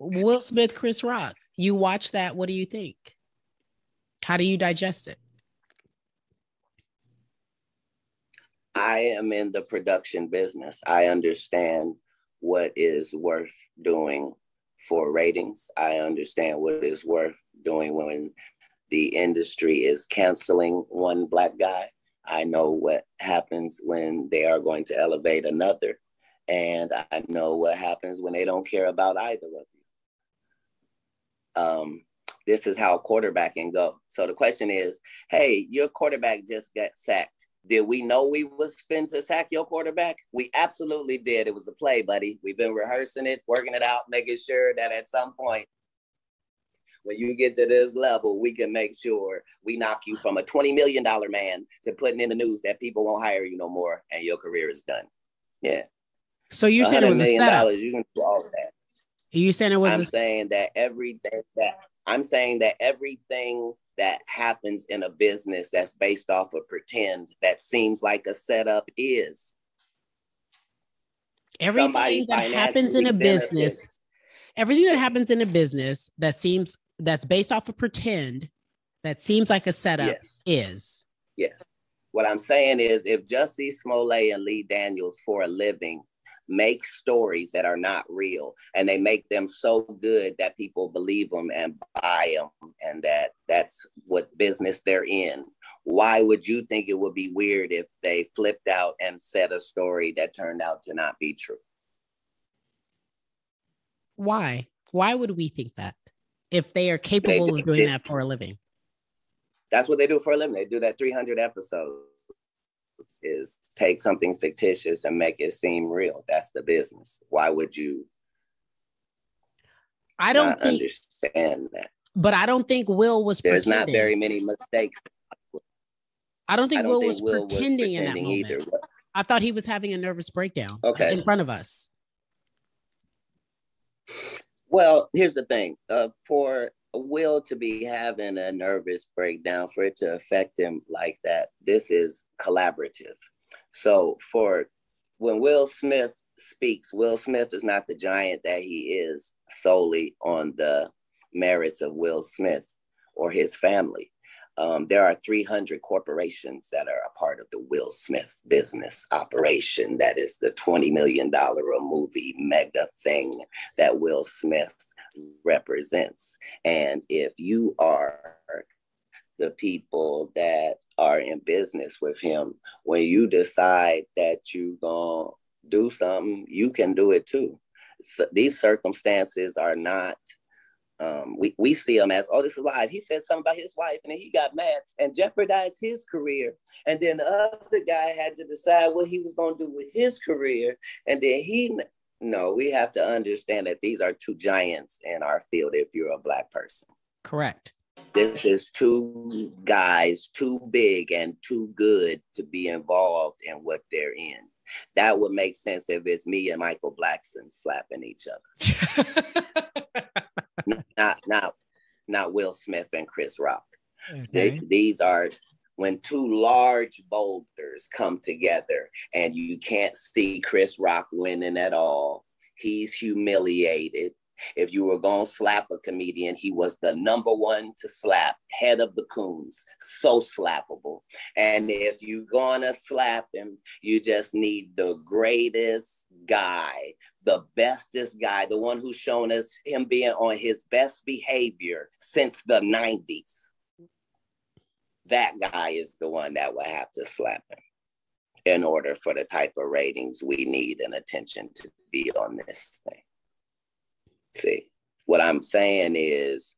Will Smith, Chris Rock. You watch that. What do you think? How do you digest it? I am in the production business. I understand what is worth doing for ratings. I understand what is worth doing when the industry is canceling one Black guy. I know what happens when they are going to elevate another. And I know what happens when they don't care about either of you. This is how quarterbacking go. So the question is, hey, your quarterback just got sacked. Did we know we was fin to sack your quarterback? We absolutely did. It was a play, buddy. We've been rehearsing it, working it out, making sure that at some point, when you get to this level, we can make sure we knock you from a $20 million man to putting in the news that people won't hire you no more and your career is done. Yeah. So you're saying it was a setup? You can do all of that. You saying it was? I'm saying that everything that happens in a business that's based off of pretend that seems like a setup is. Everything that happens in a business, everything that happens in a business that's based off of pretend that seems like a setup is. Yes. What I'm saying is if Jussie Smollett and Lee Daniels for a living make stories that are not real and they make them so good that people believe them and buy them and that's what business they're in, why would you think it would be weird if they flipped out and said a story that turned out to not be true? Why would we think that if they are capable of doing that for a living? That's what they do for a living. They do that 300 episodes. Is take something fictitious and make it seem real. That's the business. Why would you understand that? But I don't think Will was There's pretending. Not very many mistakes. I don't think Will was pretending in that moment. Either. I thought he was having a nervous breakdown in front of us. Well, here's the thing. For Will to be having a nervous breakdown, for it to affect him like that, this is collaborative. So when Will Smith speaks, Will Smith is not the giant that he is solely on the merits of Will Smith or his family. There are 300 corporations that are a part of the Will Smith business operation. That is the $20 million a movie mega thing that Will Smith represents. And if you are the people that are in business with him, when you decide that you're going to do something, you can do it too. So these circumstances are not, we see them as, oh, this is live. He said something about his wife and then he got mad and jeopardized his career. And then the other guy had to decide what he was going to do with his career. And then no, we have to understand that these are two giants in our field if you're a Black person. Correct. This is two guys too big and too good to be involved in what they're in. That would make sense if it's me and Michael Blackson slapping each other. not Will Smith and Chris Rock. Okay. These are when two large boulders come together and you can't see Chris Rock winning at all. He's humiliated. If you were going to slap a comedian, he was the number one to slap, head of the coons, so slappable. And if you're going to slap him, you just need the greatest guy, the bestest guy, the one who's shown us him being on his best behavior since the 90s. That guy is the one that will have to slap him in order for the type of ratings we need and attention to be on this thing. See, what I'm saying is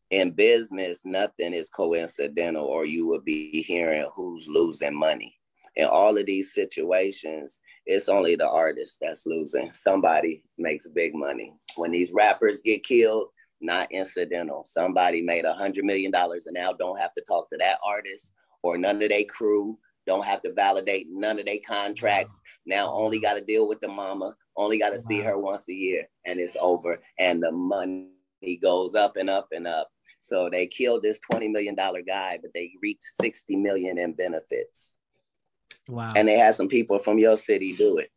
in business, nothing is coincidental or you will be hearing who's losing money. In all of these situations, it's only the artist that's losing. Somebody makes big money. When these rappers get killed, not incidental. Somebody made $100 million and now don't have to talk to that artist or none of their crew, don't have to validate none of their contracts. Now only got to deal with the mama, only got to see her once a year and it's over. And the money goes up and up and up. So they killed this $20 million guy, but they reaped $60 million in benefits. Wow. And they had some people from your city do it.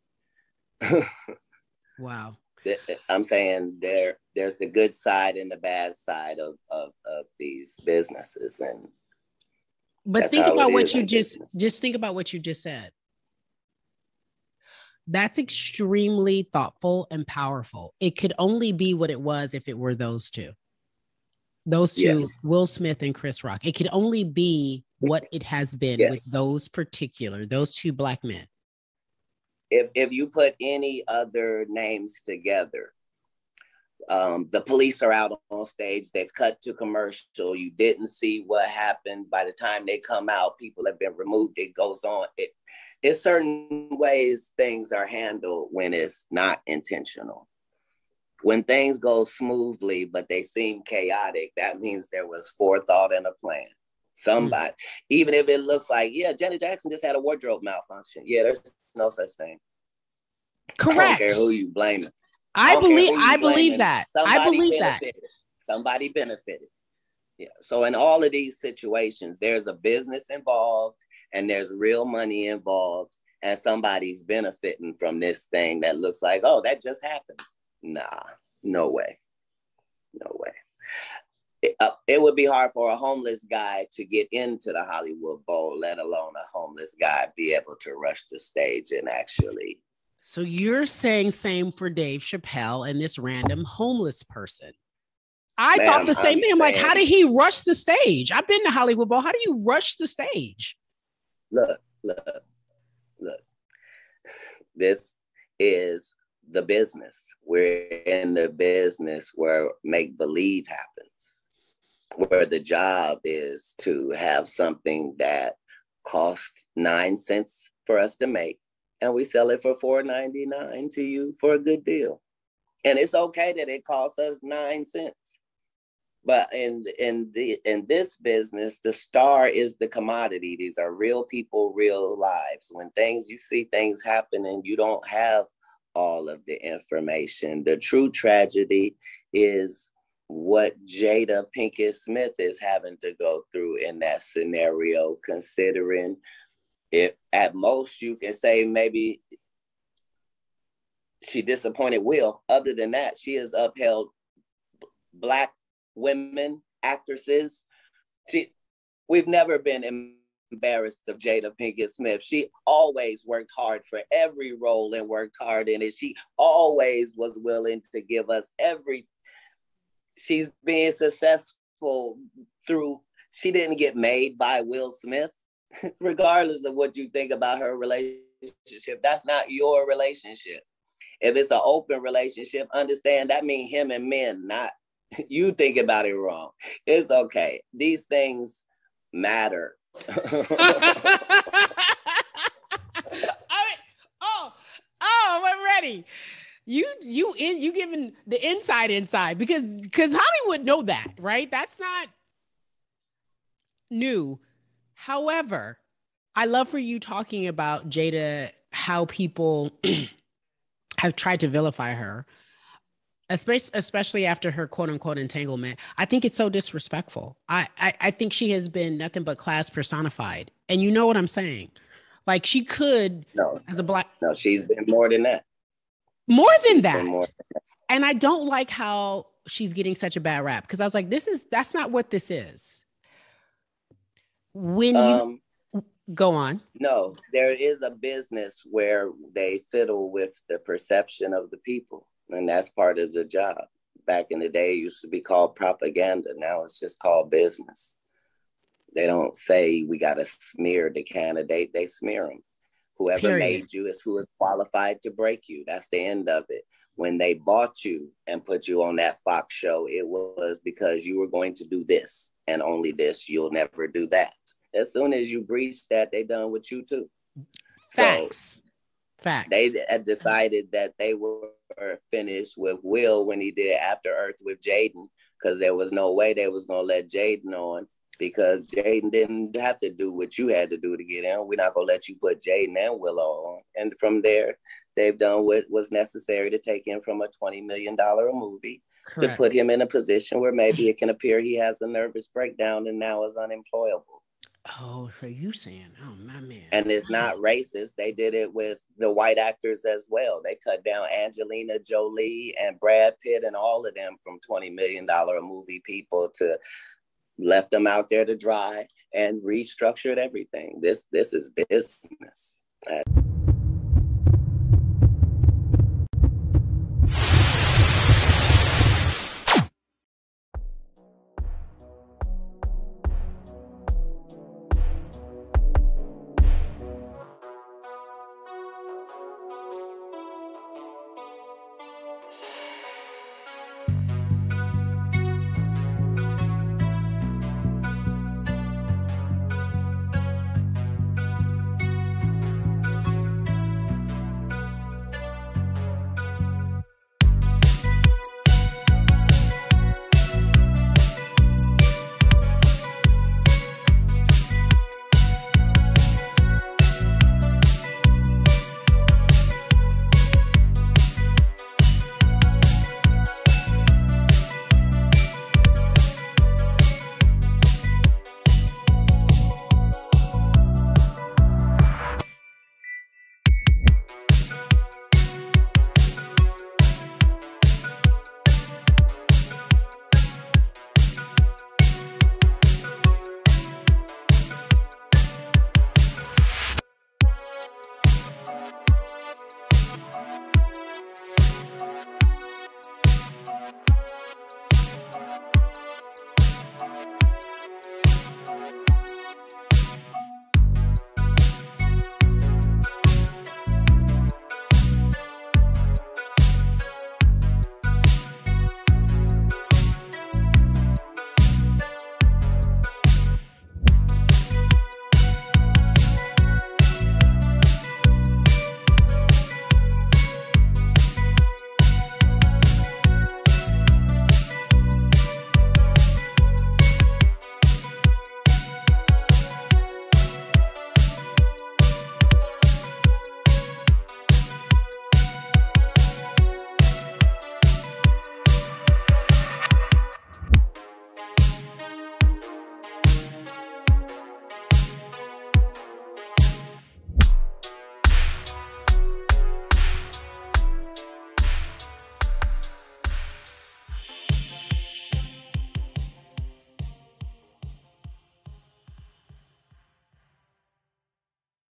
Wow. I'm saying there's the good side and the bad side of these businesses, and but think about what you just think about what you just said. That's extremely thoughtful and powerful. It could only be what it was if it were those two. Those two, yes. Will Smith and Chris Rock. It could only be what it has been, yes. with those two Black men. If you put any other names together, the police are out on stage, they've cut to commercial, you didn't see what happened. By the time they come out, people have been removed. It goes on. It's certain ways things are handled when it's not intentional. When things go smoothly, but they seem chaotic, that means there was forethought and a plan. Somebody, even if it looks like, yeah, Janet Jackson just had a wardrobe malfunction. Yeah, there's no such thing. Correct. I don't care who you blame. I believe that. Somebody benefited. Yeah. So in all of these situations, there's a business involved and there's real money involved, and somebody's benefiting from this thing that looks like, oh, that just happened. Nah, no way. No way. It would be hard for a homeless guy to get into the Hollywood Bowl, let alone a homeless guy be able to rush the stage and actually. So you're saying same for Dave Chappelle and this random homeless person. I thought the same thing. I'm like, how did he rush the stage? I've been to Hollywood Bowl. How do you rush the stage? Look. This is the business. We're in the business where make-believe happens, where the job is to have something that costs 9 cents for us to make, and we sell it for $4.99 to you for a good deal. And it's okay that it costs us 9 cents. But in this business, the star is the commodity. These are real people, real lives. When you see things happen and you don't have all of the information, the true tragedy is what Jada Pinkett Smith is having to go through in that scenario, considering if at most you can say maybe she disappointed Will. Other than that, she has upheld Black women, actresses. We've never been embarrassed of Jada Pinkett Smith. She always worked hard for every role and worked hard in it. She always was willing to give us she's being successful she didn't get made by Will Smith. Regardless of what you think about her relationship, that's not your relationship. If it's an open relationship, understand that means him and men, not you think about it wrong. It's okay. These things matter. I'm ready. You giving the inside because Hollywood know that, right? That's not new. However, I love for you talking about Jada, how people have tried to vilify her, especially after her quote unquote entanglement. I think it's so disrespectful. I think she has been nothing but class personified. And you know what I'm saying? Like she could, as a Black. No, she's been more than that. More than that. And I don't like how she's getting such a bad rap, because I was like, that's not what this is. When you go on. No, there is a business where they fiddle with the perception of the people. And that's part of the job. Back in the day, it used to be called propaganda. Now it's just called business. They don't say we got to smear the candidate. They smear them. Whoever made you is who is qualified to break you. That's the end of it. When they bought you and put you on that Fox show, it was because you were going to do this and only this. You'll never do that. As soon as you breach that, they done with you too. Facts. They had decided that they were finished with Will when he did After Earth with Jaden, because there was no way they was going to let Jaden on, because Jaden didn't have to do what you had to do to get in. We're not going to let you put Jaden and Willow on. And from there, they've done what was necessary to take him from a $20 million movie to put him in a position where maybe it can appear he has a nervous breakdown and now is unemployable. Oh, so you saying, oh my man. And it's not racist. They did it with the white actors as well. They cut down Angelina Jolie and Brad Pitt and all of them from $20 million a movie people to left them out there to dry and restructured everything. This is business.